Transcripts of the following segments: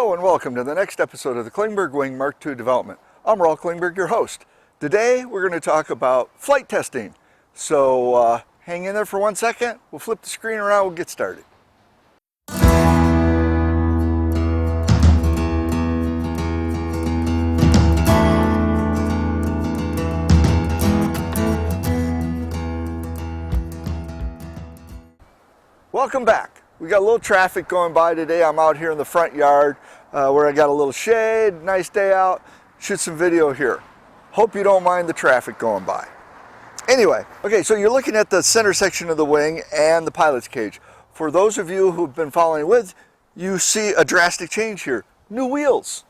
Hello and welcome to the next episode of the Klingberg Wing Mark II development. I'm Raul Klingberg, your host. Today we're going to talk about flight testing. So hang in there for 1 second, we'll flip the screen around, we'll get started. Welcome back. We got a little traffic going by today. I'm out here in the front yard where I got a little shade, nice day out, shoot some video here. Hope you don't mind the traffic going by. Anyway, okay, so you're looking at the center section of the wing and the pilot's cage. For those of you who've been following with, you see a drastic change here. New wheels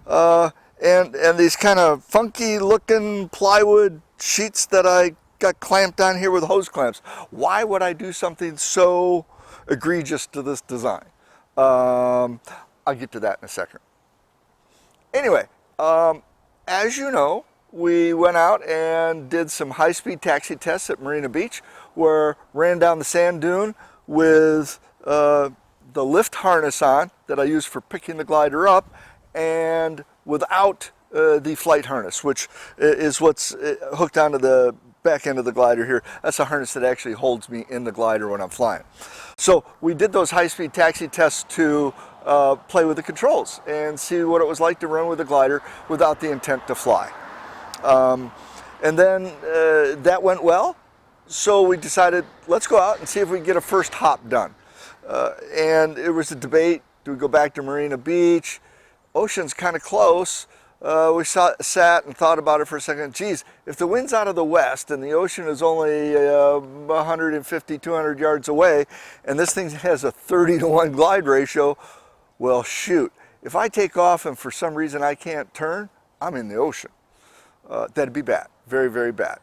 and these kind of funky looking plywood sheets that I got clamped on here with hose clamps. Why would I do something so egregious to this design? I'll get to that in a second. Anyway, as you know, we went out and did some high-speed taxi tests at Marina Beach, where ran down the sand dune with the lift harness on that I use for picking the glider up, and without the flight harness, which is what's hooked onto the back end of the glider here. That's a harness that actually holds me in the glider when I'm flying. So we did those high-speed taxi tests to play with the controls and see what it was like to run with the glider without the intent to fly. And then that went well, so we decided let's go out and see if we can get a first hop done. And it was a debate, do we go back to Marina Beach? Ocean's kind of close. We sat and thought about it for a second. Geez, if the wind's out of the west and the ocean is only 150, 200 yards away, and this thing has a 30-to-1 glide ratio, well, shoot. If I take off and for some reason I can't turn, I'm in the ocean. That'd be bad, very, very bad.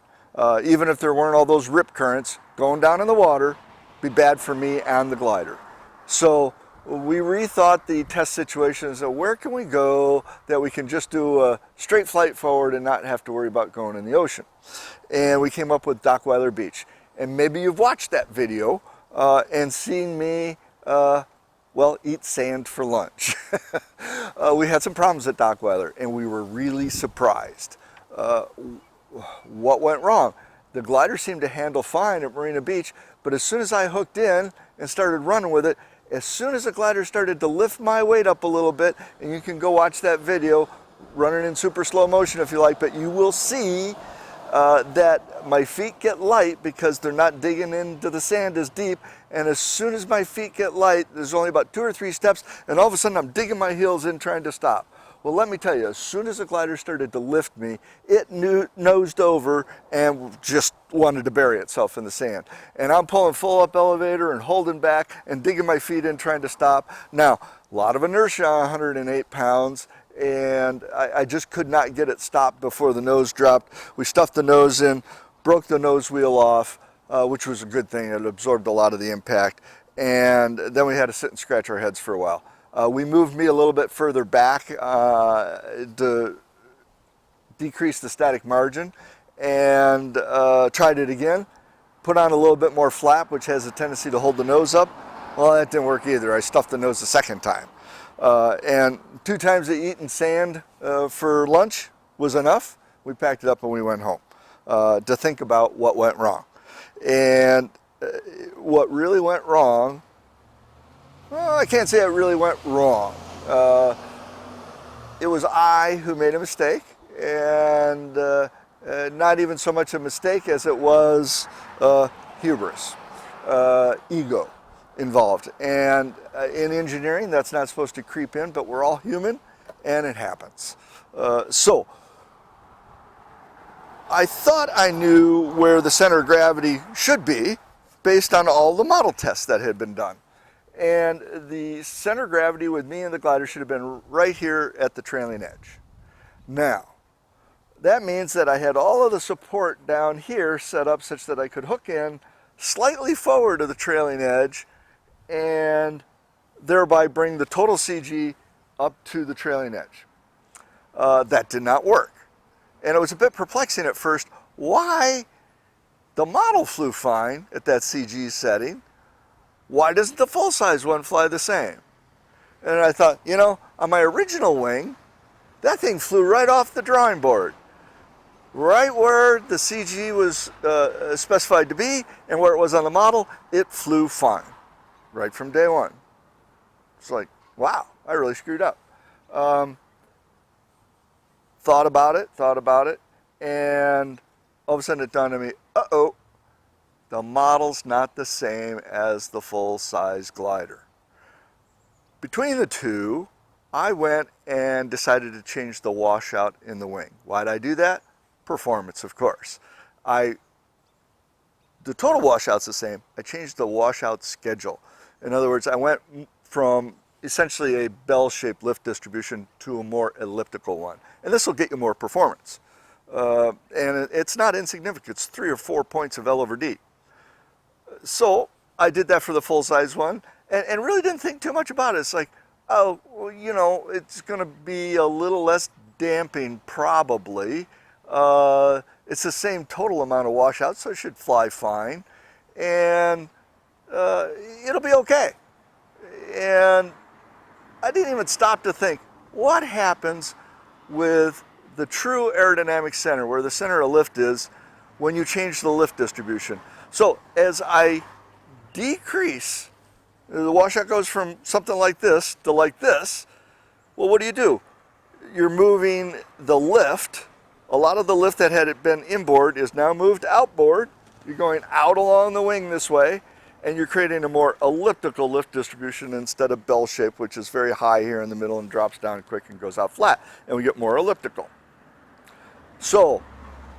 Even if there weren't all those rip currents going down in the water, be bad for me and the glider. So we rethought the test situation. So where can we go that we can just do a straight flight forward and not have to worry about going in the ocean? And we came up with Dockweiler Beach. And maybe you've watched that video and seen me, well, eat sand for lunch. We had some problems at Dockweiler and we were really surprised. What went wrong? The glider seemed to handle fine at Marina Beach, but as soon as I hooked in and started running with it, as soon as the glider started to lift my weight up a little bit, and you can go watch that video, running in super slow motion if you like, but you will see that my feet get light because they're not digging into the sand as deep. And as soon as my feet get light, there's only about 2 or 3 steps, and all of a sudden I'm digging my heels in trying to stop. Well, let me tell you, as soon as the glider started to lift me, it nosed over and just wanted to bury itself in the sand. And I'm pulling full up elevator and holding back and digging my feet in trying to stop. Now, a lot of inertia on 108 pounds, and I just could not get it stopped before the nose dropped. We stuffed the nose in, broke the nose wheel off, which was a good thing. It absorbed a lot of the impact. And then we had to sit and scratch our heads for a while. We moved me a little bit further back to decrease the static margin and tried it again. Put on a little bit more flap, which has a tendency to hold the nose up. Well, that didn't work either. I stuffed the nose the second time. And 2 times of eating sand for lunch was enough. We packed it up and we went home to think about what went wrong. And what really went wrong, well, I can't say it really went wrong. It was I who made a mistake, and not even so much a mistake as it was hubris, ego involved. And in engineering, that's not supposed to creep in, but we're all human, and it happens. So I thought I knew where the center of gravity should be based on all the model tests that had been done. And the center of gravity with me and the glider should have been right here at the trailing edge. Now, that means that I had all of the support down here set up such that I could hook in slightly forward of the trailing edge and thereby bring the total CG up to the trailing edge. That did not work. And it was a bit perplexing at first. Why? The model flew fine at that CG setting. Why doesn't the full-size one fly the same? And I thought, you know, On my original wing, that thing flew right off the drawing board. Right where the CG was specified to be and where it was on the model, it flew fine. Right from day one. It's like, wow, I really screwed up. Thought about it, and all of a sudden it dawned on me, uh-oh, the model's not the same as the full-size glider. Between the two, I went and decided to change the washout in the wing. Why'd I do that? Performance, of course. The total washout's the same. I changed the washout schedule. In other words, I went from essentially a bell-shaped lift distribution to a more elliptical one. And this will get you more performance. And it's not insignificant. It's 3 or 4 points of L over D. So I did that for the full-size one and really didn't think too much about it. It's like, oh, well, you know, it's going to be a little less damping probably. It's the same total amount of washout, so it should fly fine. And it'll be okay. And I didn't even stop to think, what happens with the true aerodynamic center, where the center of lift is, when you change the lift distribution? So as I decrease, the washout goes from something like this to like this. Well, what do? You're moving the lift. A lot of the lift that had been inboard is now moved outboard. You're going out along the wing this way, and you're creating a more elliptical lift distribution instead of bell shape, which is very high here in the middle and drops down quick and goes out flat, and we get more elliptical. So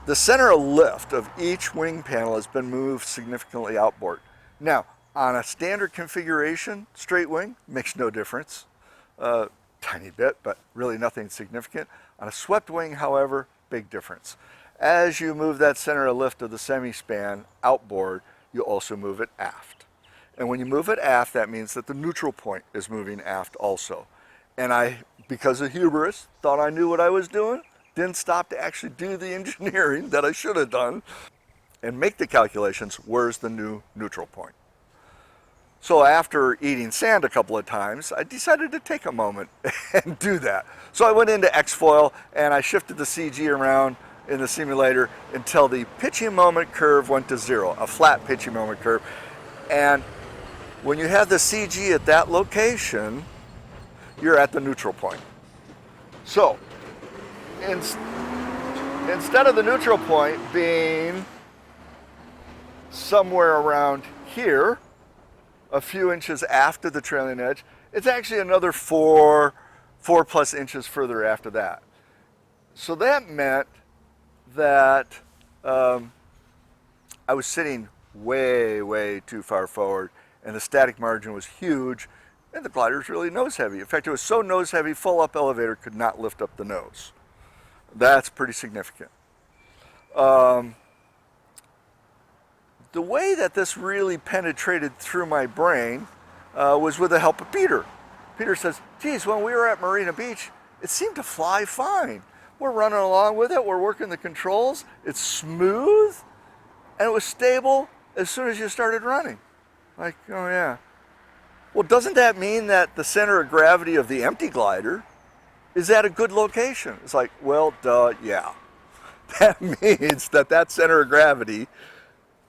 the center of lift of each wing panel has been moved significantly outboard. Now, on a standard configuration, straight wing, makes no difference. Tiny bit, but really nothing significant. On a swept wing, however, big difference. As you move that center of lift of the semi-span outboard, you also move it aft. And when you move it aft, that means that the neutral point is moving aft also. And I, because of hubris, thought I knew what I was doing, didn't stop to actually do the engineering that I should have done and make the calculations, where's the new neutral point? So after eating sand a couple of times, I decided to take a moment and do that. So I went into X-foil and I shifted the CG around in the simulator until the pitching moment curve went to 0, a flat pitching moment curve. And when you have the CG at that location, you're at the neutral point. So instead of the neutral point being somewhere around here, a few inches aft of the trailing edge, it's actually another 4+ inches further after that. So that meant that I was sitting way too far forward, and the static margin was huge, and the glider's really nose heavy. In fact, it was so nose heavy, full up elevator could not lift up the nose. That's pretty significant. The way that this really penetrated through my brain was with the help of Peter. Peter says, geez, when we were at Marina Beach, it seemed to fly fine. We're running along with it, we're working the controls, it's smooth, and it was stable as soon as you started running. Like, oh yeah. Well, doesn't that mean that the center of gravity of the empty glider is at a good location? It's like, well, duh, yeah. That means that center of gravity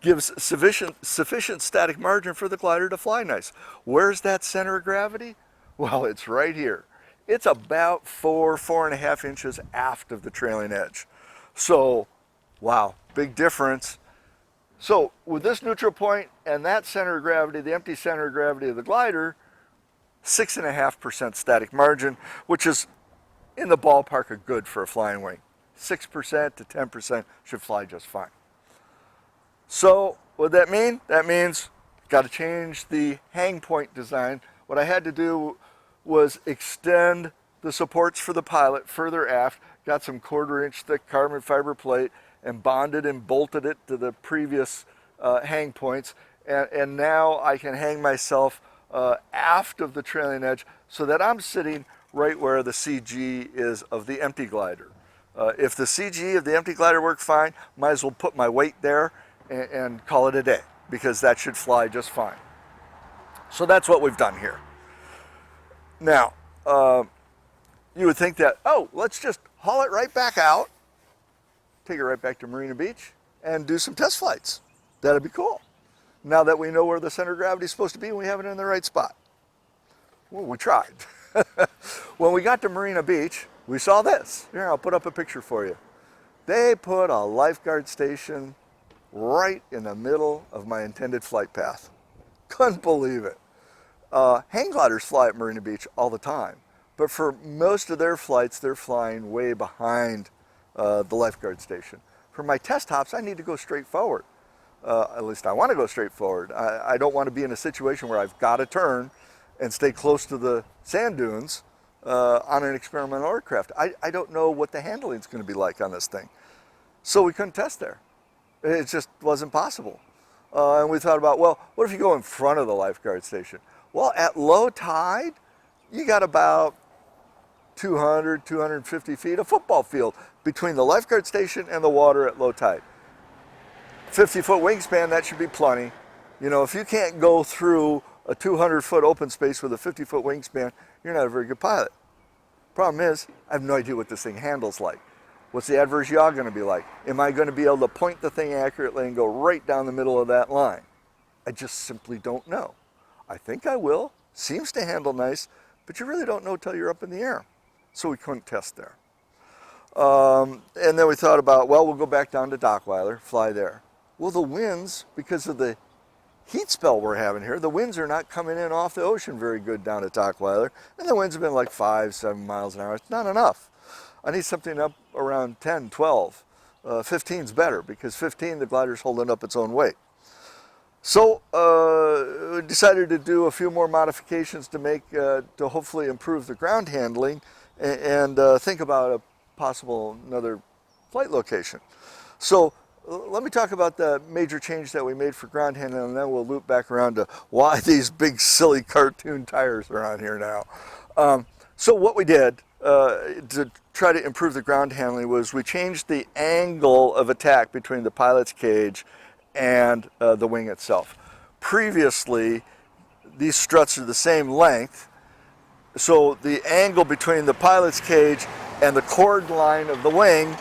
gives sufficient static margin for the glider to fly nice. Where's that center of gravity? Well, it's right here. It's about 4.5 inches aft of the trailing edge. So, wow, big difference. So with this neutral point and that center of gravity, the empty center of gravity of the glider, 6.5% static margin, which is in the ballpark of good for a flying wing. 6% to 10% should fly just fine. So what that mean? That means got to change the hang point design. What I had to do was extend the supports for the pilot further aft, got some 1/4 inch thick carbon fiber plate and bonded and bolted it to the previous hang points. And now I can hang myself aft of the trailing edge so that I'm sitting right where the CG is of the empty glider. If the CG of the empty glider worked fine, might as well put my weight there and call it a day, because that should fly just fine. So that's what we've done here. Now, you would think that, oh, let's just haul it right back out, take it right back to Marina Beach, and do some test flights. That'd be cool. Now that we know where the center of gravity is supposed to be and we have it in the right spot. Well, we tried. When we got to Marina Beach, we saw this. Here, I'll put up a picture for you. They put a lifeguard station right in the middle of my intended flight path. Couldn't believe it. Hang gliders fly at Marina Beach all the time, but for most of their flights, they're flying way behind the lifeguard station. For my test hops, I need to go straight forward. At least I want to go straight forward. I don't want to be in a situation where I've got to turn and stay close to the sand dunes on an experimental aircraft. I don't know what the handling is going to be like on this thing. So we couldn't test there. It just wasn't possible. And we thought about, well, what if you go in front of the lifeguard station? Well, at low tide, you got about 200, 250 feet of football field between the lifeguard station and the water at low tide. 50-foot wingspan, that should be plenty. You know, if you can't go through a 200-foot open space with a 50-foot wingspan, you're not a very good pilot. Problem is, I have no idea what this thing handles like. What's the adverse yaw going to be like? Am I going to be able to point the thing accurately and go right down the middle of that line? I just simply don't know. I think I will. Seems to handle nice, but you really don't know till you're up in the air. So we couldn't test there. And then we thought about, well, we'll go back down to Dockweiler, fly there. Well, the winds, because of the heat spell we're having here, the winds are not coming in off the ocean very good down at Dockweiler, and the winds have been like 5, 7 miles an hour. It's not enough. I need something up around 10, 12. 15's better, because 15, the glider's holding up its own weight. So we decided to do a few more modifications to make, to hopefully improve the ground handling and think about a possible another flight location. So let me talk about the major change that we made for ground handling, and then we'll loop back around to why these big silly cartoon tires are on here now. So what we did to try to improve the ground handling was we changed the angle of attack between the pilot's cage and the wing itself. Previously, these struts are the same length, so the angle between the pilot's cage and the chord line of the wing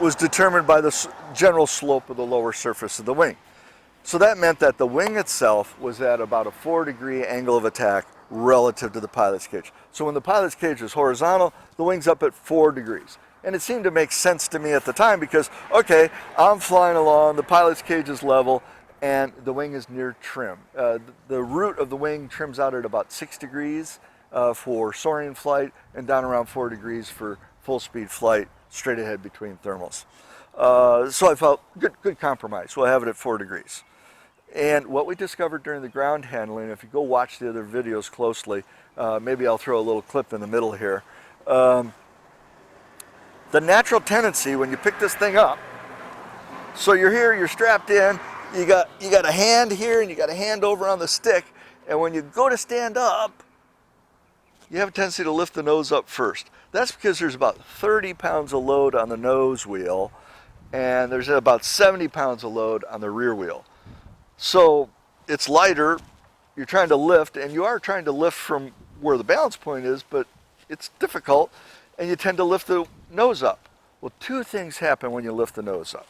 was determined by the general slope of the lower surface of the wing. So that meant that the wing itself was at about a 4-degree angle of attack relative to the pilot's cage. So when the pilot's cage is horizontal, the wing's up at 4 degrees. And it seemed to make sense to me at the time because, okay, I'm flying along, the pilot's cage is level, and the wing is near trim. The root of the wing trims out at about 6 degrees for soaring flight, and down around 4 degrees for full speed flight, straight ahead between thermals. So I felt good compromise. We'll have it at 4 degrees. And what we discovered during the ground handling, if you go watch the other videos closely, maybe I'll throw a little clip in the middle here. The natural tendency when you pick this thing up, so you're here, you're strapped in, you got a hand here and you got a hand over on the stick, and when you go to stand up, you have a tendency to lift the nose up first. That's because there's about 30 pounds of load on the nose wheel, and there's about 70 pounds of load on the rear wheel. So it's lighter, you're trying to lift, and you are trying to lift from where the balance point is, but it's difficult, and you tend to lift the nose up. Well, 2 things happen when you lift the nose up.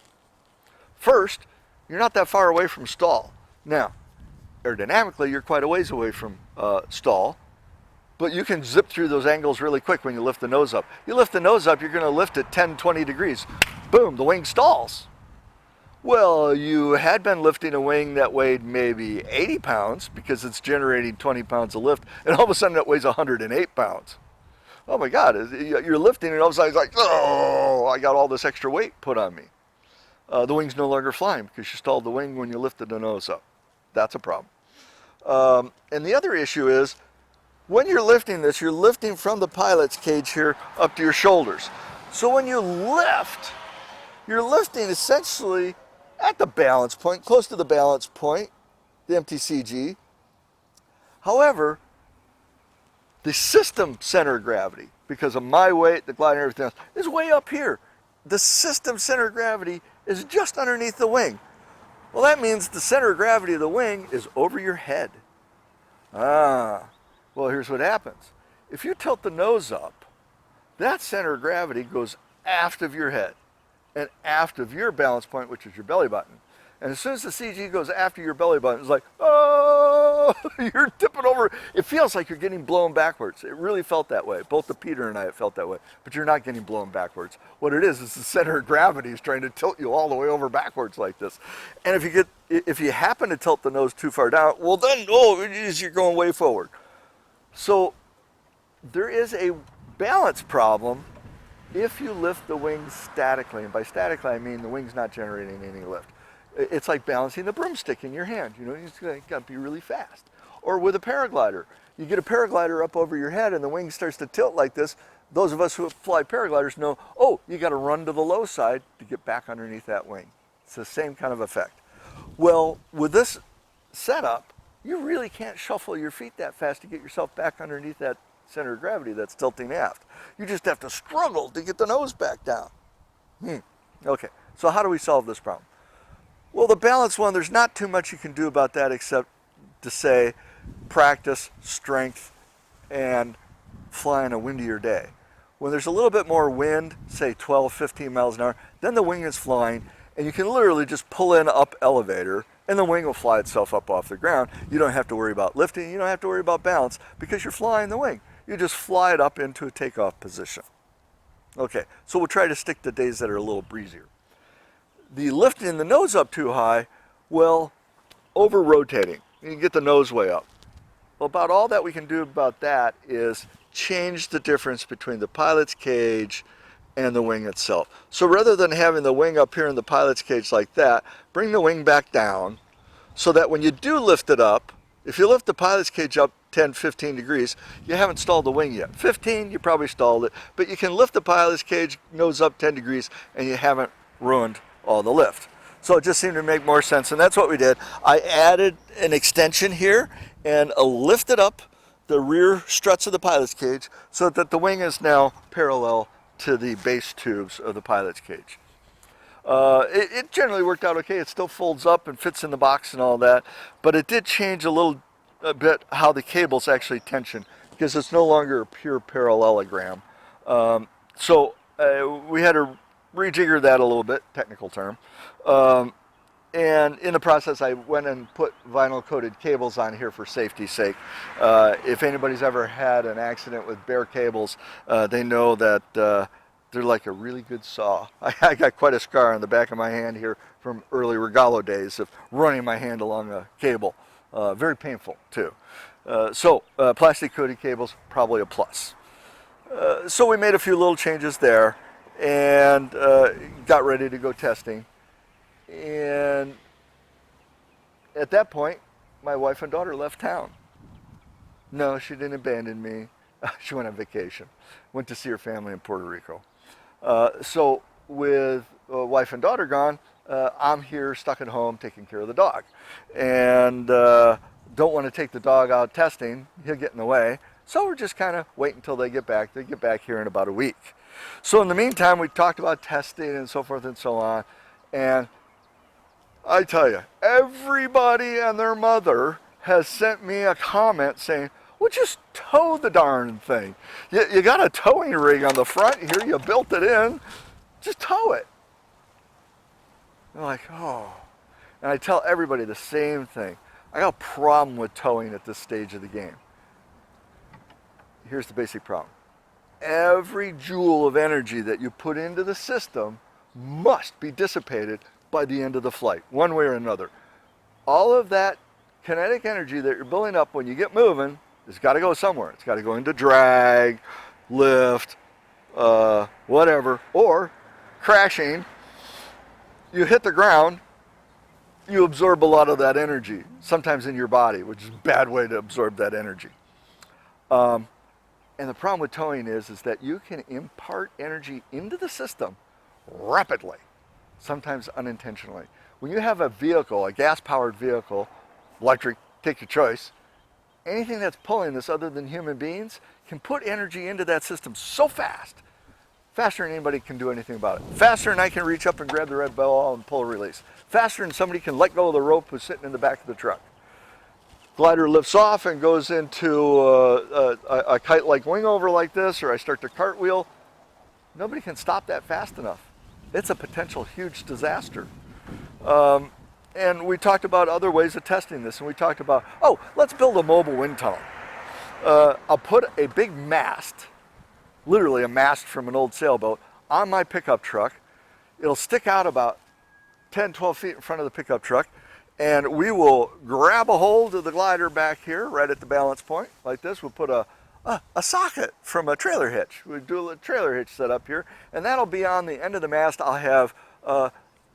First, you're not that far away from stall. Now, aerodynamically, you're quite a ways away from stall, but you can zip through those angles really quick when you lift the nose up. You lift the nose up, you're going to lift it 10, 20 degrees. Boom, the wing stalls. Well, you had been lifting a wing that weighed maybe 80 pounds because it's generating 20 pounds of lift, and all of a sudden it weighs 108 pounds. Oh my God, you're lifting and all of a sudden it's like, oh, I got all this extra weight put on me. The wing's no longer flying because you stalled the wing when you lifted the nose up. That's a problem. And the other issue is, when you're lifting this, you're lifting from the pilot's cage here up to your shoulders. So when you lift, you're lifting essentially at the balance point, close to the balance point, the MTCG. However, the system center of gravity, because of my weight, the glide and everything else, is way up here. The system center of gravity is just underneath the wing. Well, that means the center of gravity of the wing is over your head. Well, here's what happens. If you tilt the nose up, that center of gravity goes aft of your head and aft of your balance point, which is your belly button. And as soon as the CG goes after your belly button, it's like, oh, you're tipping over. It feels like you're getting blown backwards. It really felt that way. Both the Peter and I, it felt that way. But you're not getting blown backwards. What it is the center of gravity is trying to tilt you all the way over backwards like this. And if you happen to tilt the nose too far down, well then, you're going way forward. So there is a balance problem if you lift the wings statically. And by statically, I mean the wing's not generating any lift. It's like balancing the broomstick in your hand. You just got to be really fast. Or with a paraglider. You get a paraglider up over your head and the wing starts to tilt like this. Those of us who fly paragliders know, you got to run to the low side to get back underneath that wing. It's the same kind of effect. Well, with this setup, you really can't shuffle your feet that fast to get yourself back underneath that center of gravity that's tilting aft. You just have to struggle to get the nose back down. Okay, so how do we solve this problem? Well, the balance one, there's not too much you can do about that except to say practice, strength, and fly on a windier day. When there's a little bit more wind, say 12, 15 miles an hour, then the wing is flying, and you can literally just pull in up elevator, and the wing will fly itself up off the ground. You don't have to worry about lifting, you don't have to worry about balance, because you're flying the wing. You just fly it up into a takeoff position. Okay, so we'll try to stick to days that are a little breezier. The lifting the nose up too high, well, over-rotating. You can get the nose way up. Well, about all that we can do about that is change the difference between the pilot's cage and the wing itself. So rather than having the wing up here in the pilot's cage like that, bring the wing back down so that when you do lift it up, if you lift the pilot's cage up 10, 15 degrees, you haven't stalled the wing yet. 15, you probably stalled it, but you can lift the pilot's cage nose up 10 degrees and you haven't ruined all the lift. So it just seemed to make more sense, and that's what we did. I added an extension here and lifted up the rear struts of the pilot's cage so that the wing is now parallel to the base tubes of the pilot's cage. It generally worked out okay. It still folds up and fits in the box and all that, but it did change a bit how the cables actually tension, because it's no longer a pure parallelogram. So we had to rejigger that a little bit, technical term. And in the process, I went and put vinyl coated cables on here for safety's sake. If anybody's ever had an accident with bare cables, they know that they're like a really good saw. I got quite a scar on the back of my hand here from early Regalo days of running my hand along a cable. Very painful too. So plastic coated cables, probably a plus. So we made a few little changes there and got ready to go testing. And at that point, my wife and daughter left town. No, she didn't abandon me. She went on vacation. Went to see her family in Puerto Rico. So with wife and daughter gone, I'm here stuck at home taking care of the dog. And don't want to take the dog out testing. He'll get in the way. So we're just kind of waiting until they get back. They get back here in about a week. So in the meantime, we talked about testing and so forth and so on. And I tell you, everybody and their mother has sent me a comment saying, well, just tow the darn thing. You got a towing rig on the front here. You built it in. Just tow it. They're like, oh. And I tell everybody the same thing. I got a problem with towing at this stage of the game. Here's the basic problem. Every joule of energy that you put into the system must be dissipated by the end of the flight, one way or another. All of that kinetic energy that you're building up when you get moving has got to go somewhere. It's got to go into drag, lift, whatever, or crashing. You hit the ground, you absorb a lot of that energy, sometimes in your body, which is a bad way to absorb that energy. And the problem with towing is that you can impart energy into the system rapidly, sometimes unintentionally. When you have a vehicle, a gas-powered vehicle, electric, take your choice, anything that's pulling this other than human beings can put energy into that system so fast, faster than anybody can do anything about it. Faster than I can reach up and grab the red ball and pull a release. Faster than somebody can let go of the rope who's sitting in the back of the truck. Glider lifts off and goes into a kite-like wing over like this, or I start to cartwheel, nobody can stop that fast enough. It's a potential huge disaster. And we talked about other ways of testing this, and we talked about, oh, let's build a mobile wind tunnel. I'll put a big mast, literally a mast from an old sailboat, on my pickup truck. It'll stick out about 10, 12 feet in front of the pickup truck, and we will grab a hold of the glider back here, right at the balance point, like this. We'll put a socket from a trailer hitch. We do a trailer hitch set up here, and that'll be on the end of the mast. I'll have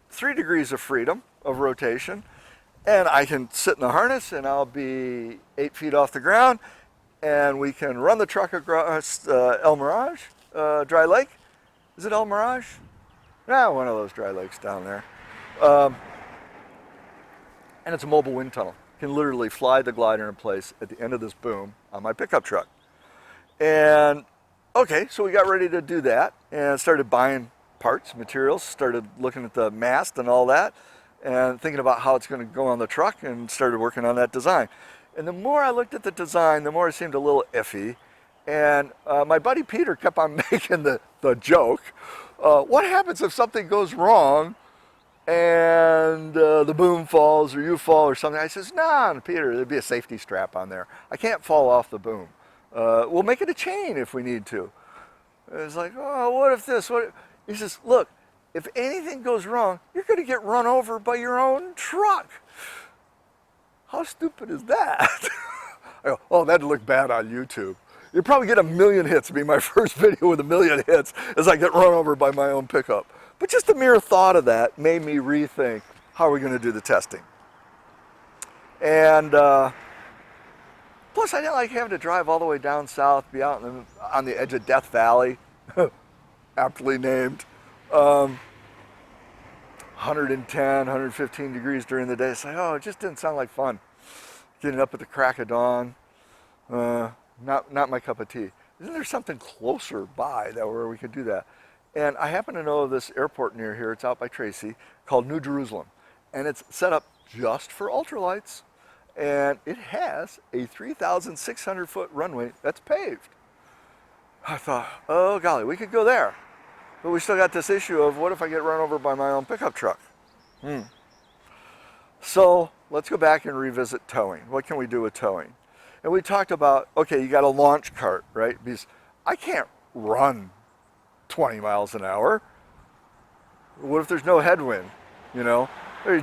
3 degrees of freedom of rotation, and I can sit in the harness, and I'll be 8 feet off the ground, and we can run the truck across El Mirage dry lake. Is it El Mirage? Yeah, one of those dry lakes down there. And it's a mobile wind tunnel. You can literally fly the glider in place at the end of this boom on my pickup truck. And okay, so we got ready to do that and started buying parts, materials, started looking at the mast and all that, and thinking about how it's going to go on the truck, and started working on that design. And the more I looked at the design, the more it seemed a little iffy. And my buddy Peter kept on making the joke, what happens if something goes wrong and the boom falls or you fall or something? I says, nah, Peter, there'd be a safety strap on there. I can't fall off the boom. We'll make it a chain if we need to. It's like, oh, what if this? What? He says, look, if anything goes wrong, you're going to get run over by your own truck. How stupid is that? I go, oh, that'd look bad on YouTube. You'd probably get 1 million hits. It'd be my first video with 1 million hits as I get run over by my own pickup. But just the mere thought of that made me rethink how are we going to do the testing. And plus, I didn't like having to drive all the way down south, be out on the edge of Death Valley, aptly named. 110, 115 degrees during the day. It's like, oh, it just didn't sound like fun. Getting up at the crack of dawn, not my cup of tea. Isn't there something closer by that where we could do that? And I happen to know of this airport near here. It's out by Tracy, called New Jerusalem, and it's set up just for ultralights, and it has a 3,600 foot runway that's paved. I thought, oh golly, we could go there. But we still got this issue of what if I get run over by my own pickup truck? So let's go back and revisit towing. What can we do with towing? And we talked about, okay, you got a launch cart, right? Because I can't run 20 miles an hour. What if there's no headwind, you know? Or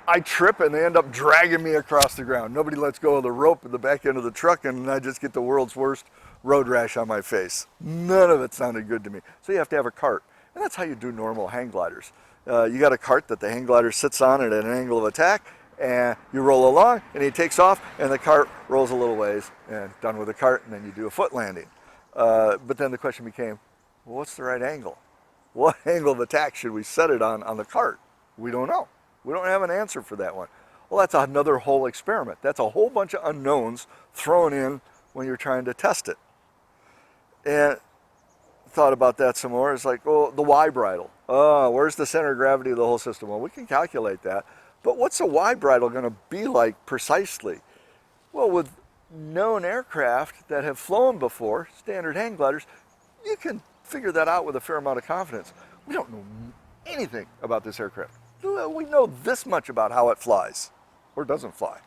I trip and they end up dragging me across the ground. Nobody lets go of the rope at the back end of the truck, and I just get the world's worst road rash on my face. None of it sounded good to me. So you have to have a cart. And that's how you do normal hang gliders. You got a cart that the hang glider sits on at an angle of attack, and you roll along, and he takes off, and the cart rolls a little ways, and done with the cart, and then you do a foot landing. But then the question became, well, what's the right angle? What angle of attack should we set it on the cart? We don't know. We don't have an answer for that one. Well, that's another whole experiment. That's a whole bunch of unknowns thrown in when you're trying to test it. And thought about that some more. It's like, well, the Y bridle. Oh, where's the center of gravity of the whole system? Well, we can calculate that. But what's a Y bridle going to be like precisely? Well, with known aircraft that have flown before, standard hang gliders, you can figure that out with a fair amount of confidence. We don't know anything about this aircraft. We know this much about how it flies or doesn't fly.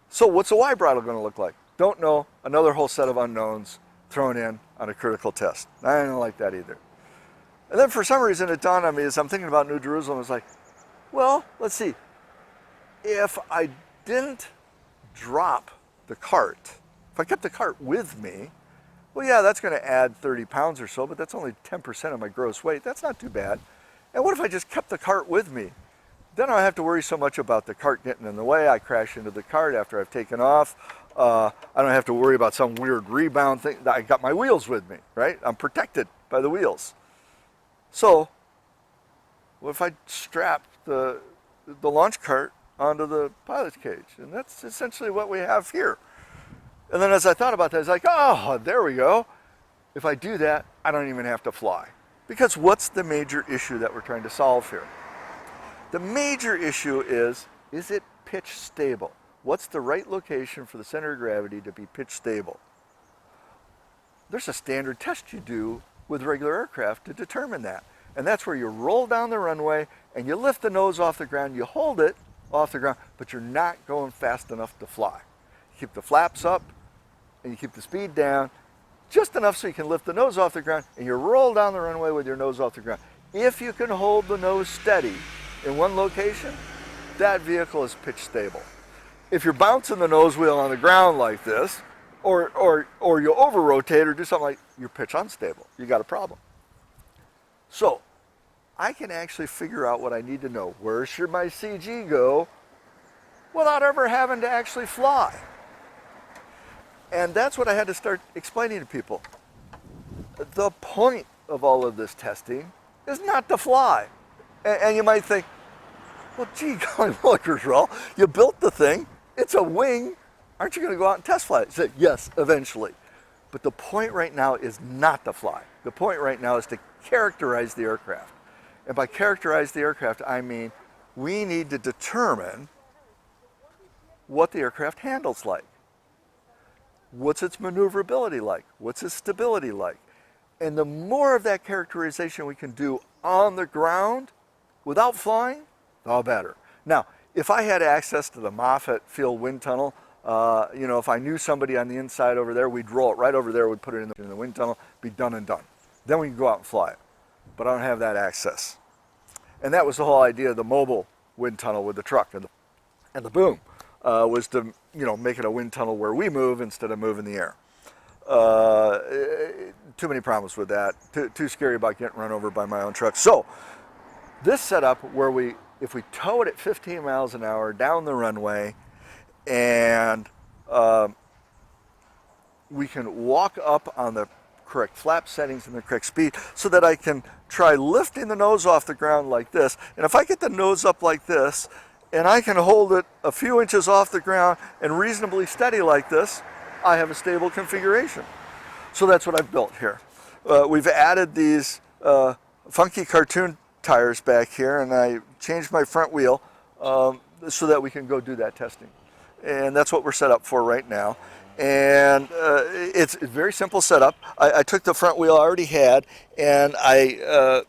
So what's a Y bridle going to look like? Don't know. Another whole set of unknowns thrown in on a critical test. I didn't like that either. And then for some reason it dawned on me as I'm thinking about New Jerusalem, it's like, well, let's see. If I didn't drop the cart, if I kept the cart with me, well, yeah, that's going to add 30 pounds or so, but that's only 10% of my gross weight. That's not too bad. And what if I just kept the cart with me? Then I don't have to worry so much about the cart getting in the way. I crash into the cart after I've taken off. I don't have to worry about some weird rebound thing. I got my wheels with me, right? I'm protected by the wheels. So, what if I strap the launch cart onto the pilot's cage? And that's essentially what we have here. And then as I thought about that, I was like, oh, there we go. If I do that, I don't even have to fly. Because what's the major issue that we're trying to solve here? The major issue is it pitch stable? What's the right location for the center of gravity to be pitch stable? There's a standard test you do with regular aircraft to determine that. And that's where you roll down the runway and you lift the nose off the ground, you hold it off the ground, but you're not going fast enough to fly. You keep the flaps up and you keep the speed down, just enough so you can lift the nose off the ground, and you roll down the runway with your nose off the ground. If you can hold the nose steady in one location, that vehicle is pitch stable. If you're bouncing the nose wheel on the ground like this, or you over-rotate or do something like, you're pitch unstable. You got a problem. So, I can actually figure out what I need to know. Where should my CG go without ever having to actually fly? And that's what I had to start explaining to people. The point of all of this testing is not to fly. And you might think, well, gee, golly willikers, Raul, you built the thing, it's a wing, aren't you going to go out and test fly it? I said, yes, eventually. But the point right now is not to fly. The point right now is to characterize the aircraft. And by characterize the aircraft, I mean we need to determine what the aircraft handles like. What's its maneuverability like? What's its stability like? And the more of that characterization we can do on the ground without flying, the better. Now, if I had access to the Moffett Field wind tunnel, if I knew somebody on the inside over there, we'd roll it right over there, we'd put it in the wind tunnel, be done and done. Then we can go out and fly it. But I don't have that access. And that was the whole idea of the mobile wind tunnel with the truck and the boom, was to make it a wind tunnel where we move instead of moving the air. Too many problems with that. Too scary about getting run over by my own truck. So this setup where if we tow it at 15 miles an hour down the runway, and we can walk up on the correct flap settings and the correct speed so that I can try lifting the nose off the ground like this. And if I get the nose up like this and I can hold it a few inches off the ground and reasonably steady like this, I have a stable configuration. So that's what I've built here. We've added these funky cartoon tires back here, and I changed my front wheel so that we can go do that testing. And that's what we're set up for right now. And it's a very simple setup. I took the front wheel I already had, and I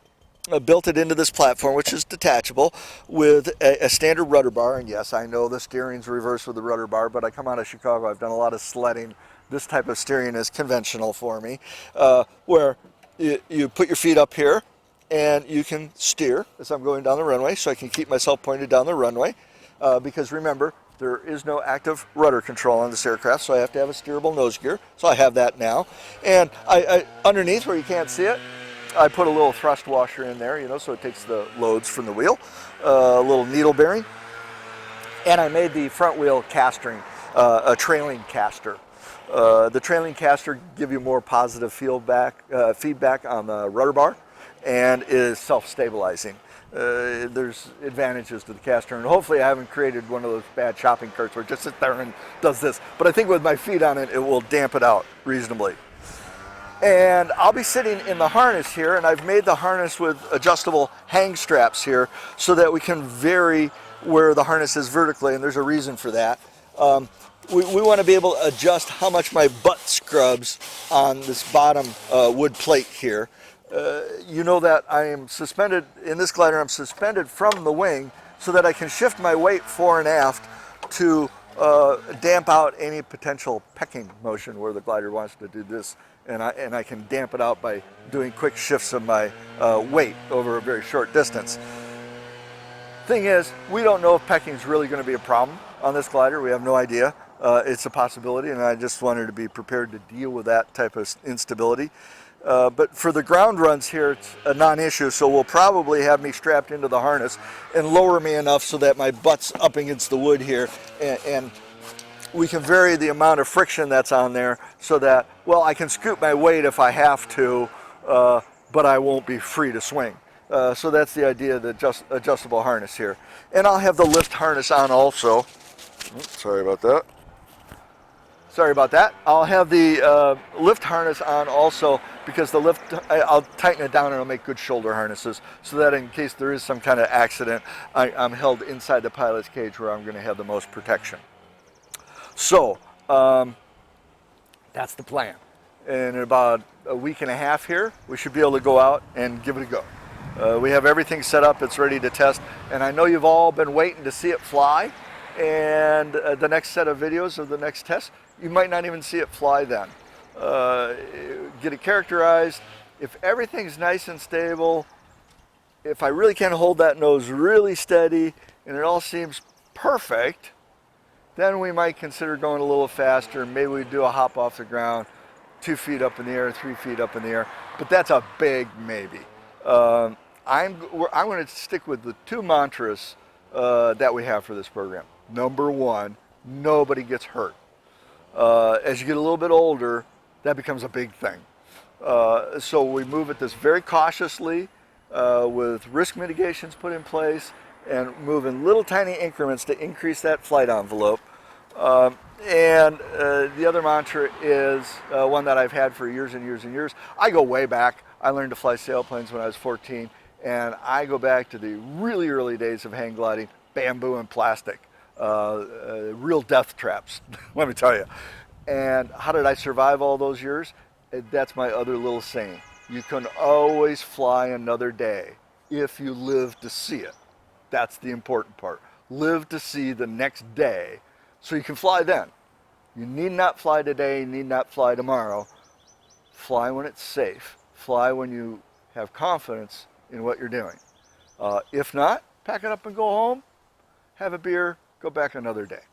built it into this platform, which is detachable, with a standard rudder bar. And yes, I know the steering's reversed with the rudder bar, but I come out of Chicago, I've done a lot of sledding. This type of steering is conventional for me, where you put your feet up here, and you can steer as I'm going down the runway, so I can keep myself pointed down the runway, because remember, there is no active rudder control on this aircraft, so I have to have a steerable nose gear. So I have that now. And I underneath, where you can't see it, I put a little thrust washer in there, so it takes the loads from the wheel, a little needle bearing. And I made the front wheel castering, a trailing caster. The trailing caster give you more positive feedback on the rudder bar, and is self-stabilizing. There's advantages to the caster, and hopefully I haven't created one of those bad shopping carts where it just sits there and does this. But I think with my feet on it, it will damp it out reasonably. And I'll be sitting in the harness here, and I've made the harness with adjustable hang straps here so that we can vary where the harness is vertically, and there's a reason for that. We want to be able to adjust how much my butt scrubs on this bottom wood plate here. You know that I am suspended, in this glider I'm suspended from the wing so that I can shift my weight fore and aft to damp out any potential pecking motion where the glider wants to do this, and I can damp it out by doing quick shifts of my weight over a very short distance. Thing is, we don't know if pecking is really going to be a problem on this glider. We have no idea. It's a possibility, and I just wanted to be prepared to deal with that type of instability. But for the ground runs here, it's a non-issue, so we'll probably have me strapped into the harness and lower me enough so that my butt's up against the wood here, and we can vary the amount of friction that's on there so that, well, I can scoot my weight if I have to, but I won't be free to swing. So that's the idea of the adjustable harness here. And I'll have the lift harness on also. Sorry about that. I'll have the lift harness on also, because the lift, I'll tighten it down and I'll make good shoulder harnesses so that in case there is some kind of accident, I'm held inside the pilot's cage where I'm going to have the most protection. So that's the plan. in about a week and a half here, we should be able to go out and give it a go. We have everything set up, it's ready to test, and I know you've all been waiting to see it fly, and the next set of videos of the next test, you might not even see it fly then. Get it characterized. If everything's nice and stable, if I really can hold that nose really steady and it all seems perfect, then we might consider going a little faster. Maybe we do a hop off the ground, 2 feet up in the air, 3 feet up in the air, but that's a big maybe. I'm going to stick with the 2 mantras that we have for this program. Number 1, nobody gets hurt. As you get a little bit older, that becomes a big thing. So we move at this very cautiously with risk mitigations put in place and move in little tiny increments to increase that flight envelope. And the other mantra is one that I've had for years and years and years. I go way back. I learned to fly sailplanes when I was 14, and I go back to the really early days of hang gliding, bamboo and plastic, real death traps, let me tell you. And how did I survive all those years? That's my other little saying. You can always fly another day if you live to see it. That's the important part. Live to see the next day so you can fly then. You need not fly today, you need not fly tomorrow. Fly when it's safe. Fly when you have confidence in what you're doing. If not, pack it up and go home, have a beer, go back another day.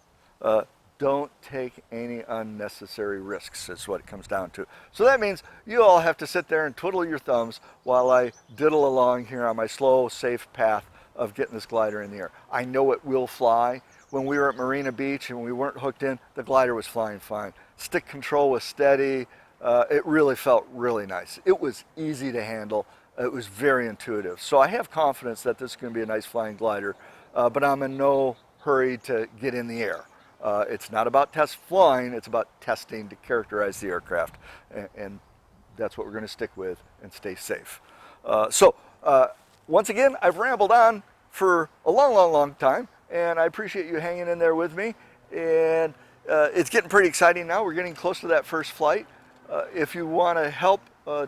Don't take any unnecessary risks, is what it comes down to. So that means you all have to sit there and twiddle your thumbs while I diddle along here on my slow, safe path of getting this glider in the air. I know it will fly. When we were at Marina Beach and we weren't hooked in, the glider was flying fine. Stick control was steady. It really felt really nice. It was easy to handle. It was very intuitive. So I have confidence that this is going to be a nice flying glider, but I'm in no hurry to get in the air. It's not about test flying, it's about testing to characterize the aircraft, and that's what we're going to stick with and stay safe. Once again, I've rambled on for a long time, and I appreciate you hanging in there with me, and it's getting pretty exciting now. We're getting close to that first flight. If you want to help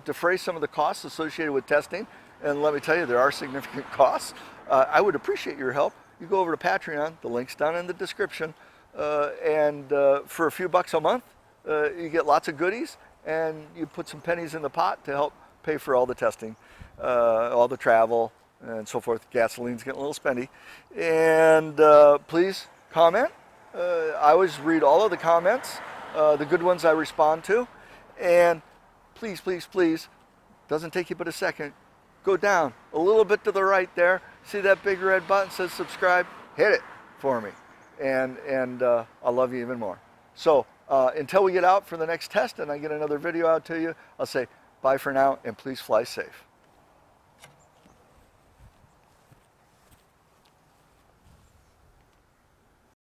defray some of the costs associated with testing, and let me tell you, there are significant costs, I would appreciate your help. You go over to Patreon, the link's down in the description, and for a few bucks a month, you get lots of goodies, and you put some pennies in the pot to help pay for all the testing, all the travel, and so forth. Gasoline's getting a little spendy. And please comment. I always read all of the comments. The good ones I respond to. And please, please, please, doesn't take you but a second, go down a little bit to the right there. See that big red button that says subscribe? Hit it for me. And I'll love you even more. So until we get out for the next test and I get another video out to you, I'll say bye for now, and please fly safe.